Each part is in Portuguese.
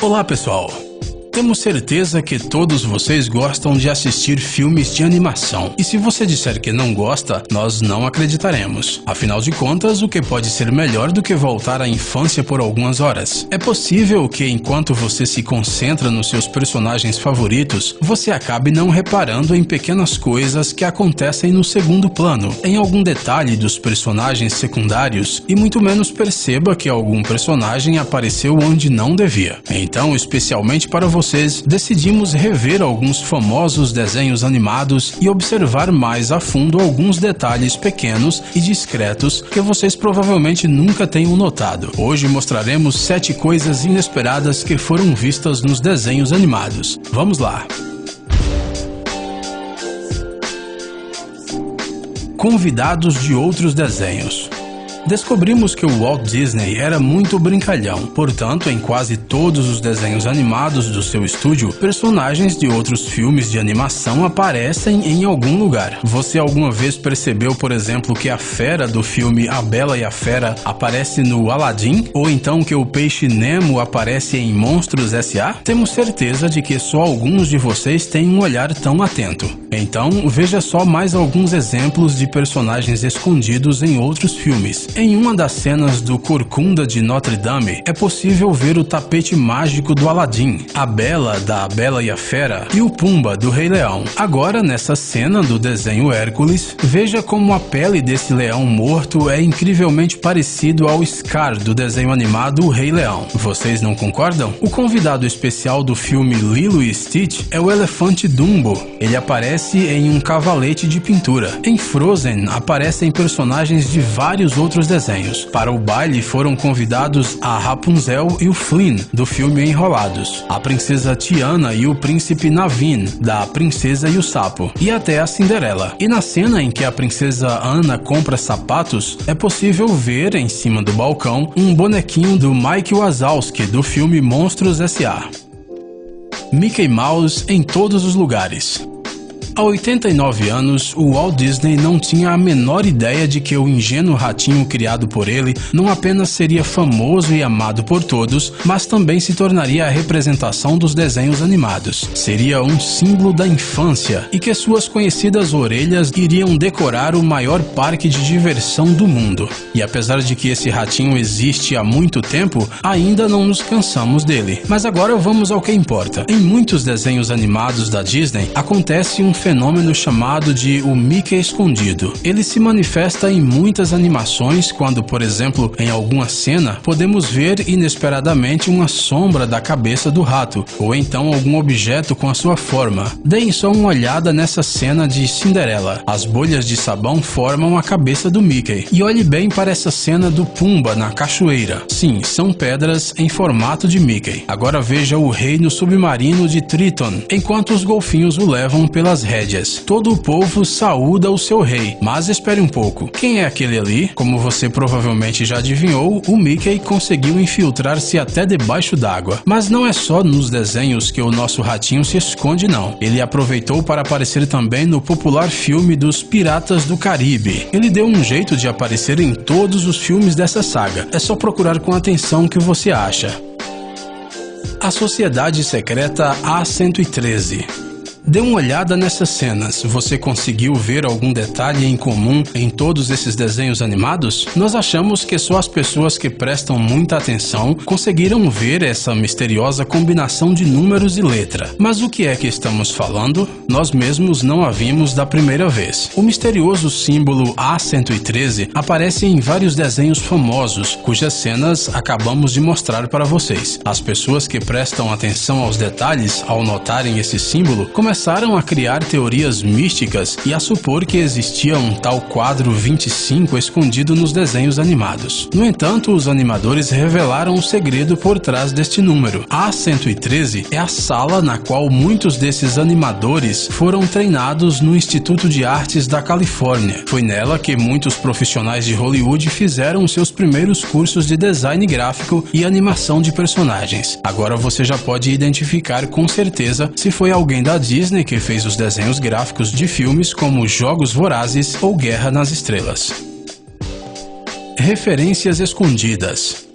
Olá pessoal! Temos certeza que todos vocês gostam de assistir filmes de animação. E se você disser que não gosta, nós não acreditaremos. Afinal de contas, o que pode ser melhor do que voltar à infância por algumas horas? É possível que enquanto você se concentra nos seus personagens favoritos, você acabe não reparando em pequenas coisas que acontecem no segundo plano, em algum detalhe dos personagens secundários, e muito menos perceba que algum personagem apareceu onde não devia. Então, especialmente para vocês, decidimos rever alguns famosos desenhos animados e observar mais a fundo alguns detalhes pequenos e discretos que vocês provavelmente nunca tenham notado. Hoje mostraremos 7 coisas inesperadas que foram vistas nos desenhos animados. Vamos lá! Convidados de outros desenhos. Descobrimos que o Walt Disney era muito brincalhão, portanto, em quase todos os desenhos animados do seu estúdio, personagens de outros filmes de animação aparecem em algum lugar. Você alguma vez percebeu, por exemplo, que a fera do filme A Bela e a Fera aparece no Aladdin? Ou então que o peixe Nemo aparece em Monstros S.A.? Temos certeza de que só alguns de vocês têm um olhar tão atento. Então, veja só mais alguns exemplos de personagens escondidos em outros filmes. Em uma das cenas do Corcunda de Notre Dame, é possível ver o tapete mágico do Aladdin, a Bela da Bela e a Fera e o Pumba do Rei Leão. Agora, nessa cena do desenho Hércules, veja como a pele desse leão morto é incrivelmente parecido ao Scar do desenho animado O Rei Leão. Vocês não concordam? O convidado especial do filme Lilo e Stitch é o elefante Dumbo. Ele aparece em um cavalete de pintura. Em Frozen, aparecem personagens de vários outros desenhos. Para o baile foram convidados a Rapunzel e o Flynn, do filme Enrolados, a princesa Tiana e o príncipe Naveen, da Princesa e o Sapo, e até a Cinderela. E na cena em que a princesa Anna compra sapatos, é possível ver, em cima do balcão, um bonequinho do Mike Wazowski, do filme Monstros S.A. Mickey Mouse em todos os lugares. Há 89 anos, o Walt Disney não tinha a menor ideia de que o ingênuo ratinho criado por ele não apenas seria famoso e amado por todos, mas também se tornaria a representação dos desenhos animados. Seria um símbolo da infância e que suas conhecidas orelhas iriam decorar o maior parque de diversão do mundo. E apesar de que esse ratinho existe há muito tempo, ainda não nos cansamos dele. Mas agora vamos ao que importa. Em muitos desenhos animados da Disney, acontece um fenômeno chamado de o Mickey escondido. Ele se manifesta em muitas animações quando, por exemplo, em alguma cena, podemos ver inesperadamente uma sombra da cabeça do rato, ou então algum objeto com a sua forma. Deem só uma olhada nessa cena de Cinderela. As bolhas de sabão formam a cabeça do Mickey. E olhe bem para essa cena do Pumba na cachoeira. Sim, são pedras em formato de Mickey. Agora veja o reino submarino de Triton, enquanto os golfinhos o levam pelas rédeas. Todo o povo saúda o seu rei, mas espere um pouco. Quem é aquele ali? Como você provavelmente já adivinhou, o Mickey conseguiu infiltrar-se até debaixo d'água. Mas não é só nos desenhos que o nosso ratinho se esconde, não. Ele aproveitou para aparecer também no popular filme dos Piratas do Caribe. Ele deu um jeito de aparecer em todos os filmes dessa saga. É só procurar com atenção o que você acha. A Sociedade Secreta A-113. Dê uma olhada nessas cenas. Você conseguiu ver algum detalhe em comum em todos esses desenhos animados? Nós achamos que só as pessoas que prestam muita atenção conseguiram ver essa misteriosa combinação de números e letra. Mas o que é que estamos falando? Nós mesmos não a vimos da primeira vez. O misterioso símbolo A113 aparece em vários desenhos famosos, cujas cenas acabamos de mostrar para vocês. As pessoas que prestam atenção aos detalhes ao notarem esse símbolo começaram a criar teorias místicas e a supor que existia um tal quadro 25 escondido nos desenhos animados. No entanto, os animadores revelaram o segredo por trás deste número. A 113 é a sala na qual muitos desses animadores foram treinados no Instituto de Artes da Califórnia. Foi nela que muitos profissionais de Hollywood fizeram seus primeiros cursos de design gráfico e animação de personagens. Agora você já pode identificar com certeza se foi alguém da Disney que fez os desenhos gráficos de filmes como Jogos Vorazes ou Guerra nas Estrelas. Referências escondidas.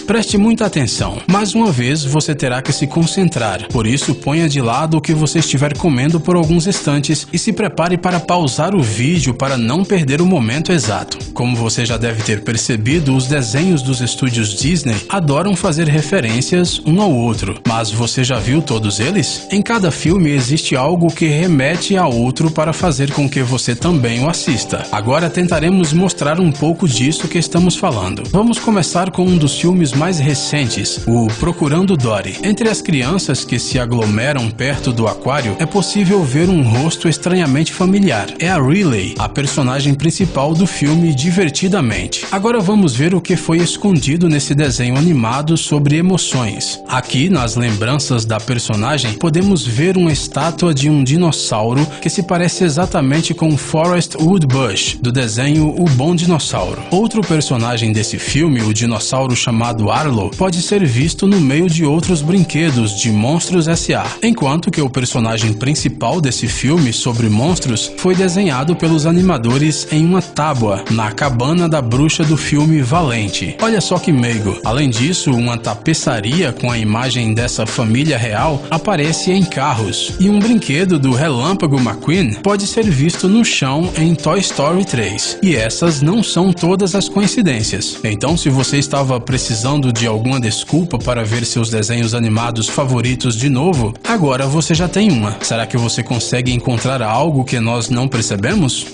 Preste muita atenção. Mais uma vez, você terá que se concentrar. Por isso, ponha de lado o que você estiver comendo por alguns instantes e se prepare para pausar o vídeo para não perder o momento exato. Como você já deve ter percebido, os desenhos dos estúdios Disney adoram fazer referências um ao outro. Mas você já viu todos eles? Em cada filme existe algo que remete a outro para fazer com que você também o assista. Agora tentaremos mostrar um pouco disso que estamos falando. Vamos começar com um dos filmes mais recentes, o Procurando Dory. Entre as crianças que se aglomeram perto do aquário, é possível ver um rosto estranhamente familiar. É a Riley, a personagem principal do filme Divertidamente. Agora vamos ver o que foi escondido nesse desenho animado sobre emoções. Aqui, nas lembranças da personagem, podemos ver uma estátua de um dinossauro que se parece exatamente com Forrest Woodbush, do desenho O Bom Dinossauro. Outro personagem desse filme, o dinossauro chamado Arlo, pode ser visto no meio de outros brinquedos de Monstros S.A., enquanto que o personagem principal desse filme sobre monstros foi desenhado pelos animadores em uma tábua, na cabana da bruxa do filme Valente. Olha só que meigo! Além disso, uma tapeçaria com a imagem dessa família real aparece em carros, e um brinquedo do Relâmpago McQueen pode ser visto no chão em Toy Story 3. E essas não são todas as coincidências. Então, se você estava precisando de alguma desculpa para ver seus desenhos animados favoritos de novo, agora você já tem uma. Será que você consegue encontrar algo que nós não percebemos?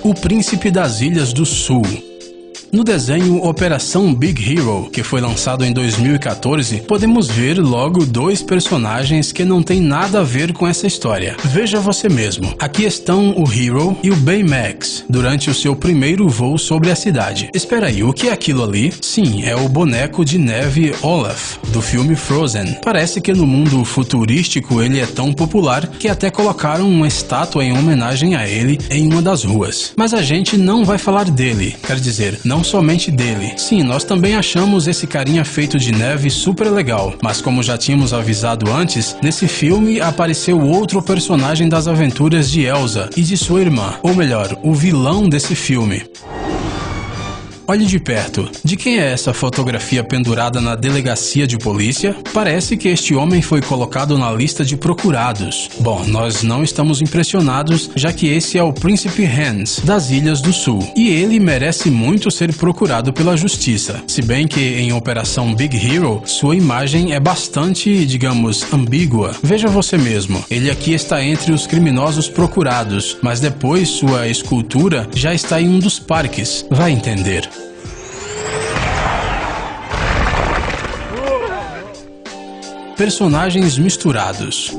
O Príncipe das Ilhas do Sul. No desenho Operação Big Hero, que foi lançado em 2014, podemos ver logo dois personagens que não têm nada a ver com essa história. Veja você mesmo. Aqui estão o Hero e o Baymax, durante o seu primeiro voo sobre a cidade. Espera aí, o que é aquilo ali? Sim, é o boneco de neve Olaf, do filme Frozen. Parece que no mundo futurístico ele é tão popular que até colocaram uma estátua em homenagem a ele em uma das ruas. Mas a gente não vai falar dele, quer dizer, não somente dele. Sim, nós também achamos esse carinha feito de neve super legal, mas como já tínhamos avisado antes, nesse filme apareceu outro personagem das aventuras de Elsa e de sua irmã, ou melhor, o vilão desse filme. Olhe de perto. De quem é essa fotografia pendurada na delegacia de polícia? Parece que este homem foi colocado na lista de procurados. Bom, nós não estamos impressionados, já que esse é o Príncipe Hans, das Ilhas do Sul. E ele merece muito ser procurado pela justiça. Se bem que em Operação Big Hero, sua imagem é bastante, digamos, ambígua. Veja você mesmo. Ele aqui está entre os criminosos procurados, mas depois sua escultura já está em um dos parques. Vai entender. Personagens misturados.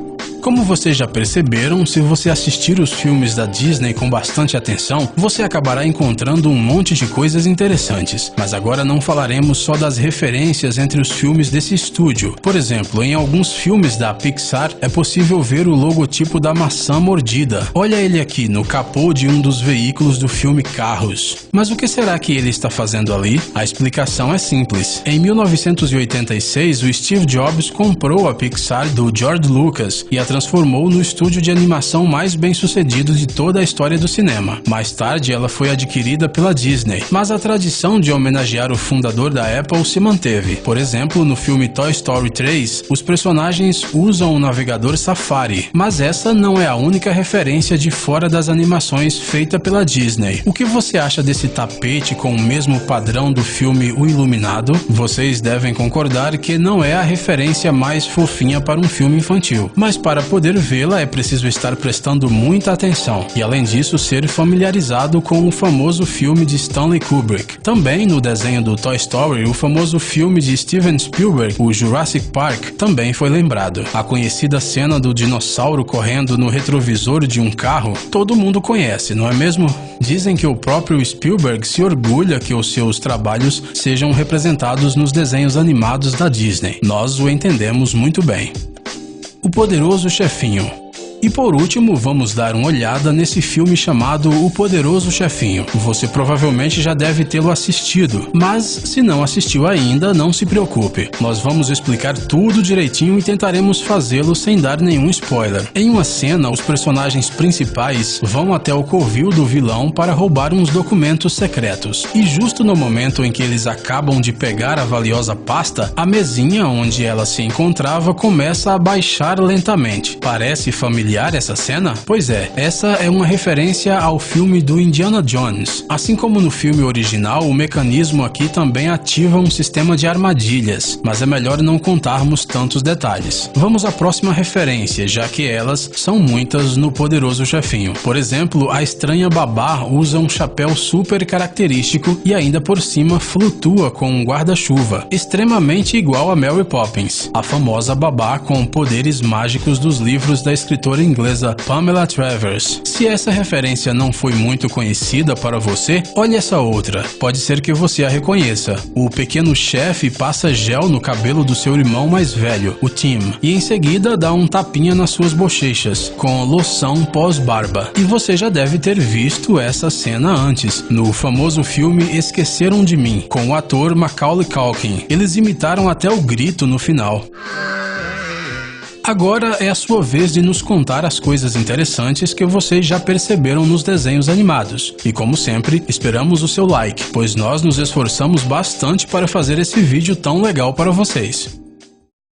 Como vocês já perceberam, se você assistir os filmes da Disney com bastante atenção, você acabará encontrando um monte de coisas interessantes. Mas agora não falaremos só das referências entre os filmes desse estúdio. Por exemplo, em alguns filmes da Pixar é possível ver o logotipo da maçã mordida. Olha ele aqui no capô de um dos veículos do filme Carros. Mas o que será que ele está fazendo ali? A explicação é simples. Em 1986, o Steve Jobs comprou a Pixar do George Lucas e a transformou no estúdio de animação mais bem-sucedido de toda a história do cinema. Mais tarde, ela foi adquirida pela Disney, mas a tradição de homenagear o fundador da Apple se manteve. Por exemplo, no filme Toy Story 3, os personagens usam o navegador Safari, mas essa não é a única referência de fora das animações feita pela Disney. O que você acha desse tapete com o mesmo padrão do filme O Iluminado? Vocês devem concordar que não é a referência mais fofinha para um filme infantil, mas para poder vê-la é preciso estar prestando muita atenção e, além disso, ser familiarizado com o famoso filme de Stanley Kubrick. Também no desenho do Toy Story, o famoso filme de Steven Spielberg, o Jurassic Park, também foi lembrado. A conhecida cena do dinossauro correndo no retrovisor de um carro, todo mundo conhece, não é mesmo? Dizem que o próprio Spielberg se orgulha que os seus trabalhos sejam representados nos desenhos animados da Disney. Nós o entendemos muito bem. O Poderoso Chefinho. E por último, vamos dar uma olhada nesse filme chamado O Poderoso Chefinho. Você provavelmente já deve tê-lo assistido, mas se não assistiu ainda, não se preocupe. Nós vamos explicar tudo direitinho e tentaremos fazê-lo sem dar nenhum spoiler. Em uma cena, os personagens principais vão até o covil do vilão para roubar uns documentos secretos. E justo no momento em que eles acabam de pegar a valiosa pasta, a mesinha onde ela se encontrava começa a baixar lentamente. Parece familiar essa cena? Pois é, essa é uma referência ao filme do Indiana Jones. Assim como no filme original, o mecanismo aqui também ativa um sistema de armadilhas, mas é melhor não contarmos tantos detalhes. Vamos à próxima referência, já que elas são muitas no Poderoso Chefinho. Por exemplo, a estranha babá usa um chapéu super característico e ainda por cima flutua com um guarda-chuva, extremamente igual a Mary Poppins, a famosa babá com poderes mágicos dos livros da escritora inglesa Pamela Travers. Se essa referência não foi muito conhecida para você, olhe essa outra, pode ser que você a reconheça. O pequeno chefe passa gel no cabelo do seu irmão mais velho, o Tim, e em seguida dá um tapinha nas suas bochechas, com loção pós-barba. E você já deve ter visto essa cena antes, no famoso filme Esqueceram de Mim, com o ator Macaulay Culkin. Eles imitaram até o grito no final. Agora é a sua vez de nos contar as coisas interessantes que vocês já perceberam nos desenhos animados. E como sempre, esperamos o seu like, pois nós nos esforçamos bastante para fazer esse vídeo tão legal para vocês.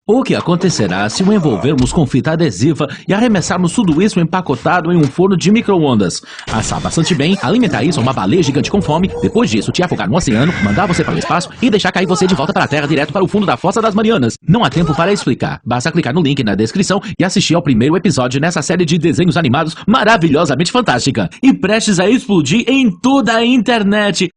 O que acontecerá se o envolvermos com fita adesiva e arremessarmos tudo isso empacotado em um forno de micro-ondas? Assar bastante bem, alimentar isso a uma baleia gigante com fome, depois disso te afogar no oceano, mandar você para o espaço e deixar cair você de volta para a Terra direto para o fundo da Fossa das Marianas. Não há tempo para explicar, basta clicar no link na descrição e assistir ao primeiro episódio nessa série de desenhos animados maravilhosamente fantástica e prestes a explodir em toda a internet.